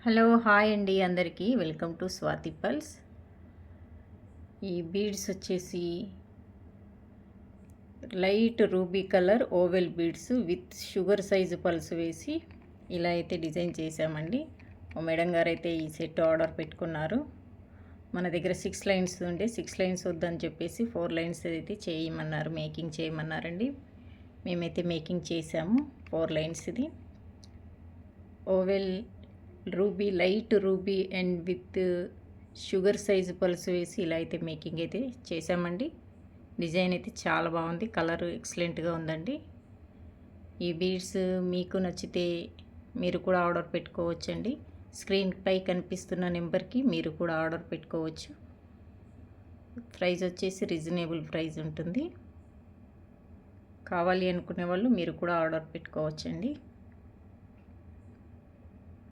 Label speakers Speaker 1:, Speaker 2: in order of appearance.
Speaker 1: Hello hi అండి అందరికీ welcome to Swathi pearls. ఈ బీడ్స్ వచ్చేసి light ruby colour oval beads with sugar size pearls వేసి ఇలా అయితే డిజైన్ చేశామండి. మేడం గారు అయితే ఈ సెట్ ఆర్డర్ పెట్టుకున్నారు. మన దగ్గర 6 లైన్స్ ఉండే 6 లైన్స్ వద్దని చెప్పేసి 4 లైన్స్ అయితే చేయమన్నారు, మేకింగ్ చేయమన్నారండి. మేమైతే మేకింగ్ చేసాము 4 లైన్స్. ఇది oval ruby, light ruby and with sugar size pearls వేసి ఇలా అయితే మేకింగ్ అయితే చేసామండి. డిజైన్ అయితే చాలా బాగుంది, కలర్ ఎక్సలెంట్గా ఉందండి. ఈ బీడ్స్ మీకు నచ్చితే మీరు కూడా ఆర్డర్ పెట్టుకోవచ్చండి. స్క్రీన్పై కనిపిస్తున్న నెంబర్కి మీరు కూడా ఆర్డర్ పెట్టుకోవచ్చు. ప్రైస్ వచ్చేసి రీజనబుల్ ప్రైస్ ఉంటుంది. కావాలి అనుకునే వాళ్ళు మీరు కూడా ఆర్డర్ పెట్టుకోవచ్చండి.